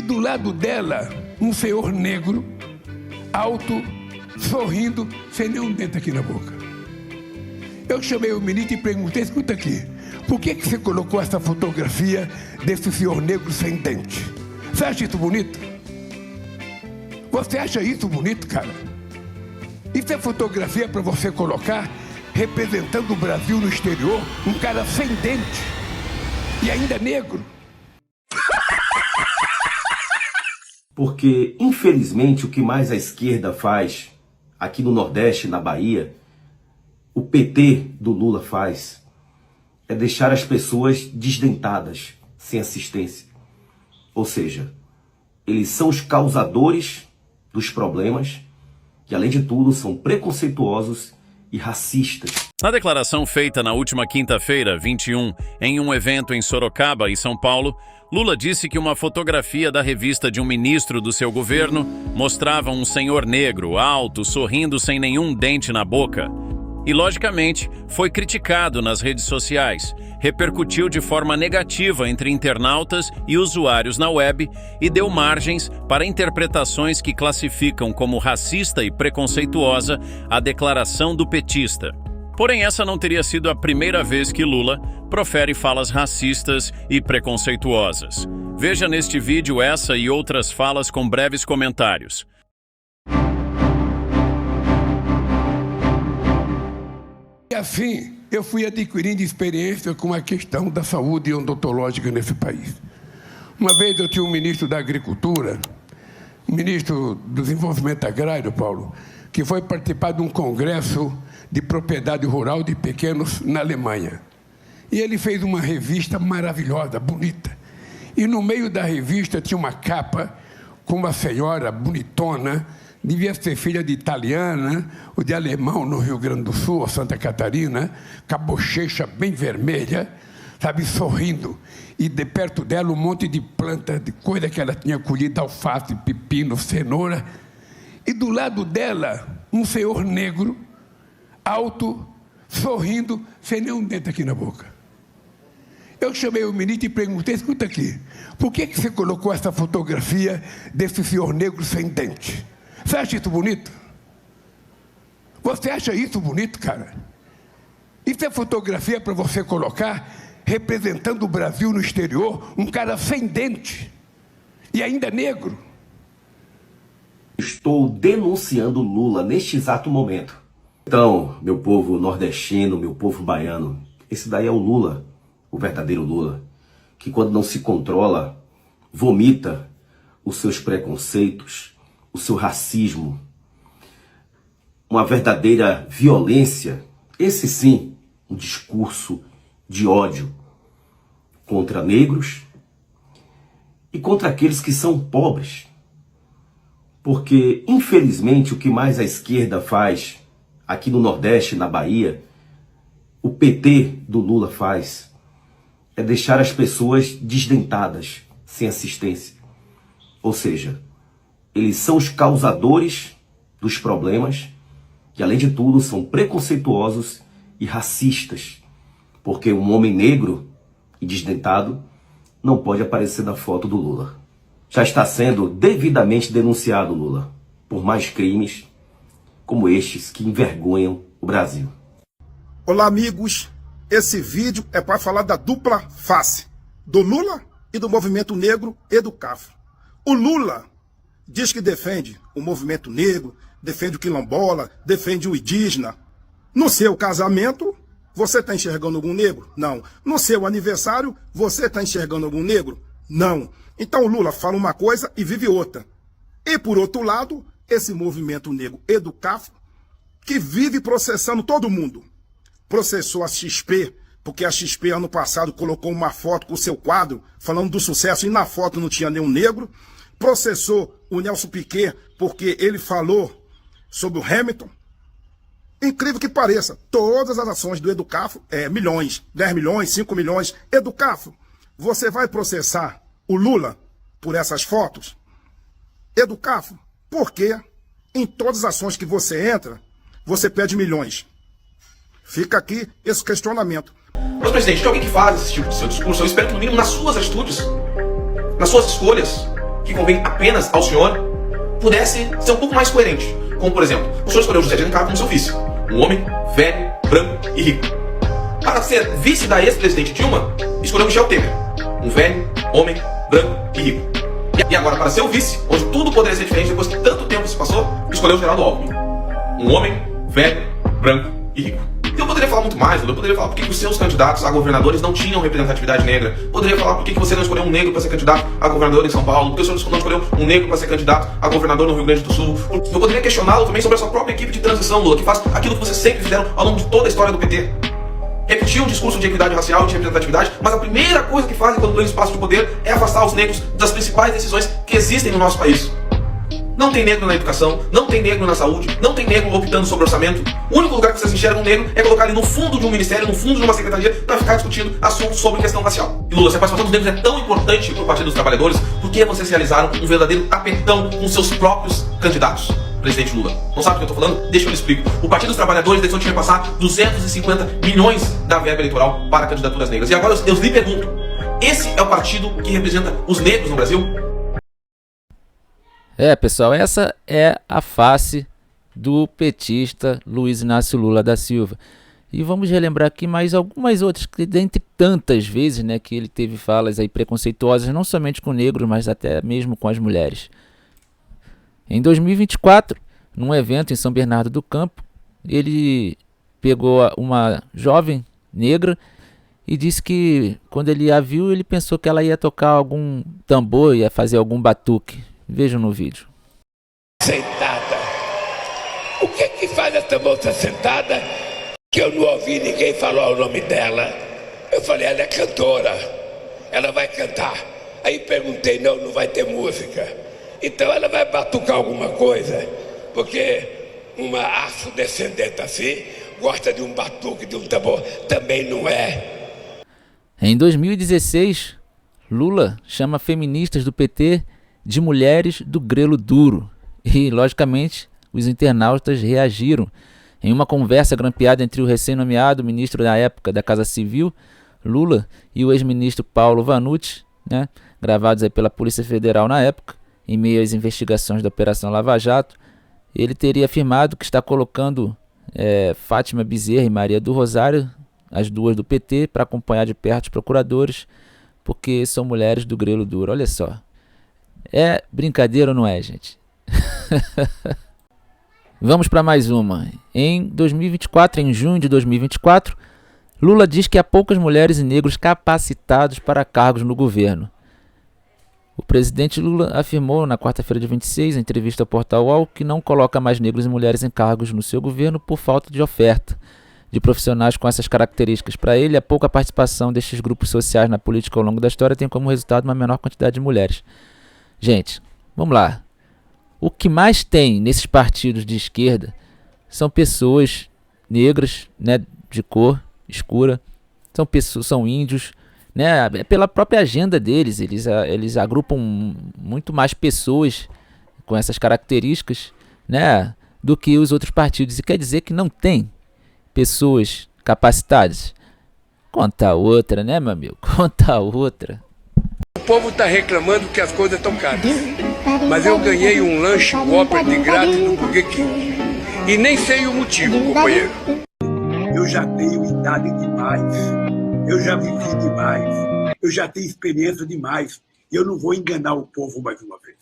do lado dela, um senhor negro, alto, sorrindo, sem nenhum dente aqui na boca. Eu chamei o ministro e perguntei: escuta aqui, por que você colocou essa fotografia desse senhor negro sem dente? Você acha isso bonito? Você acha isso bonito, cara? Isso é fotografia para você colocar representando o Brasil no exterior, um cara sem dente e ainda negro? Porque, infelizmente, o que mais a esquerda faz aqui no Nordeste, na Bahia, o PT do Lula faz, é deixar as pessoas desdentadas, sem assistência. Ou seja, eles são os causadores dos problemas e, além de tudo, são preconceituosos e racistas. Na declaração feita na última quinta-feira, 21, em um evento em Sorocaba e São Paulo, Lula disse que uma fotografia da revista de um ministro do seu governo mostrava um senhor negro, alto, sorrindo sem nenhum dente na boca. E, logicamente, foi criticado nas redes sociais, repercutiu de forma negativa entre internautas e usuários na web e deu margens para interpretações que classificam como racista e preconceituosa a declaração do petista. Porém, essa não teria sido a primeira vez que Lula profere falas racistas e preconceituosas. Veja neste vídeo essa e outras falas com breves comentários. E assim, eu fui adquirindo experiência com a questão da saúde odontológica nesse país. Uma vez eu tinha um ministro da Agricultura, ministro do Desenvolvimento Agrário, Paulo, que foi participar de um congresso de propriedade rural de pequenos na Alemanha. E ele fez uma revista maravilhosa, bonita. E no meio da revista tinha uma capa com uma senhora bonitona, devia ser filha de italiana ou de alemão no Rio Grande do Sul, ou Santa Catarina, com a bochecha bem vermelha, sabe, sorrindo. E de perto dela um monte de planta, de coisa que ela tinha colhido, alface, pepino, cenoura. E do lado dela, um senhor negro, alto, sorrindo, sem nenhum dente aqui na boca. Eu chamei o ministro e perguntei: escuta aqui, por que você colocou essa fotografia desse senhor negro sem dente? Você acha isso bonito? Você acha isso bonito, cara? Isso é fotografia para você colocar representando o Brasil no exterior, um cara sem dente e ainda negro? Estou denunciando Lula neste exato momento. Então, meu povo nordestino, meu povo baiano, esse daí é o Lula, o verdadeiro Lula, que quando não se controla, vomita os seus preconceitos, o seu racismo, uma verdadeira violência, esse sim, um discurso de ódio contra negros e contra aqueles que são pobres. Porque, infelizmente, o que mais a esquerda faz aqui no Nordeste, na Bahia, o PT do Lula faz, é deixar as pessoas desdentadas, sem assistência. Ou seja, eles são os causadores dos problemas e, além de tudo, são preconceituosos e racistas. Porque um homem negro e desdentado não pode aparecer na foto do Lula. Já está sendo devidamente denunciado, Lula, por mais crimes como estes que envergonham o Brasil. Olá, amigos. Esse vídeo é para falar da dupla face do Lula e do movimento negro EduCafro. O Lula diz que defende o movimento negro, defende o quilombola, defende o indígena. No seu casamento, você está enxergando algum negro? Não. No seu aniversário, você está enxergando algum negro? Não. Então o Lula fala uma coisa e vive outra. E por outro lado, esse movimento negro EduCafro, que vive processando todo mundo. Processou a XP, porque a XP ano passado colocou uma foto com o seu quadro, falando do sucesso, e na foto não tinha nenhum negro. Processou o Nelson Piquet, porque ele falou sobre o Hamilton. Incrível que pareça, todas as ações do EduCafro, milhões, 10 milhões, 5 milhões. EduCafro, você vai processar o Lula por essas fotos? EduCafro, por quê? Em todas as ações que você entra, você pede milhões. Fica aqui esse questionamento. Mas, presidente, tem alguém que faz esse tipo de seu discurso? Eu espero que, no mínimo, nas suas atitudes, nas suas escolhas, que convém apenas ao senhor pudesse ser um pouco mais coerente. Como, por exemplo, o senhor escolheu José de Alencar como seu vice. Um homem velho, branco e rico. Para ser vice da ex-presidente Dilma, escolheu Michel Temer. Um velho, homem, branco e rico. E agora, para ser o vice, onde tudo poderia ser diferente depois que tanto tempo se passou, escolheu Geraldo Alckmin. Um homem, velho, branco e rico. Eu poderia falar muito mais, eu poderia falar por que os seus candidatos a governadores não tinham representatividade negra. Poderia falar por que você não escolheu um negro para ser candidato a governador em São Paulo, por que o senhor não escolheu um negro para ser candidato a governador no Rio Grande do Sul. Eu poderia questioná-lo também sobre a sua própria equipe de transição, Lula, que faz aquilo que vocês sempre fizeram ao longo de toda a história do PT. Repetir um discurso de equidade racial e de representatividade, mas a primeira coisa que fazem quando ganham espaço de poder é afastar os negros das principais decisões que existem no nosso país. Não tem negro na educação, não tem negro na saúde, não tem negro optando sobre orçamento. O único lugar que vocês enxergam um negro é colocar ele no fundo de um ministério, no fundo de uma secretaria, para ficar discutindo assuntos sobre questão racial. E Lula, se a participação dos negros é tão importante para o Partido dos Trabalhadores, por que vocês realizaram um verdadeiro tapetão com seus próprios candidatos? Presidente Lula, não sabe o que eu estou falando? Deixa eu lhe explico. O Partido dos Trabalhadores decidiu de repassar 250 milhões da verba eleitoral para candidaturas negras. E agora eu lhe pergunto, esse é o partido que representa os negros no Brasil? Pessoal, essa é a face do petista Luiz Inácio Lula da Silva. E vamos relembrar aqui mais algumas outras, que dentre tantas vezes, né, que ele teve falas aí preconceituosas, não somente com negros, mas até mesmo com as mulheres. Em 2024, num evento em São Bernardo do Campo, ele pegou uma jovem negra e disse que quando ele a viu, ele pensou que ela ia tocar algum tambor, ia fazer algum batuque. Vejam no vídeo. Sentada. O que que faz essa moça sentada? Que eu não ouvi ninguém falar o nome dela. Eu falei, ela é cantora. Ela vai cantar. Aí perguntei, não vai ter música. Então ela vai batucar alguma coisa. Porque uma afrodescendente assim gosta de um batuque, de um tambor. Também não é. Em 2016, Lula chama feministas do PT de mulheres do grelo duro. E, logicamente, os internautas reagiram. Em uma conversa grampeada entre o recém-nomeado ministro da época da Casa Civil, Lula, e o ex-ministro Paulo Vanucci, né, gravados aí pela Polícia Federal na época, em meio às investigações da Operação Lava Jato, ele teria afirmado que está colocando Fátima Bezerra e Maria do Rosário, as duas do PT, para acompanhar de perto os procuradores, porque são mulheres do grelo duro. Olha só. É brincadeira ou não é, gente? Vamos para mais uma. Em 2024, em junho de 2024, Lula diz que há poucas mulheres e negros capacitados para cargos no governo. O presidente Lula afirmou na quarta-feira de 26, em entrevista ao Portal UOL, que não coloca mais negros e mulheres em cargos no seu governo por falta de oferta de profissionais com essas características. Para ele, a pouca participação destes grupos sociais na política ao longo da história tem como resultado uma menor quantidade de mulheres. Gente, vamos lá. O que mais tem nesses partidos de esquerda são pessoas negras, né, de cor escura, são índios, né, pela própria agenda deles, eles agrupam muito mais pessoas com essas características, né, do que os outros partidos. E quer dizer que não tem pessoas capacitadas? Conta outra, né, meu amigo? Conta outra. O povo está reclamando que as coisas estão caras. Mas eu ganhei um lanche Whopper de grátis no Burger King. E nem sei o motivo, companheiro. Eu já tenho idade demais. Eu já vivi demais. Eu já tenho experiência demais. Eu não vou enganar o povo mais uma vez.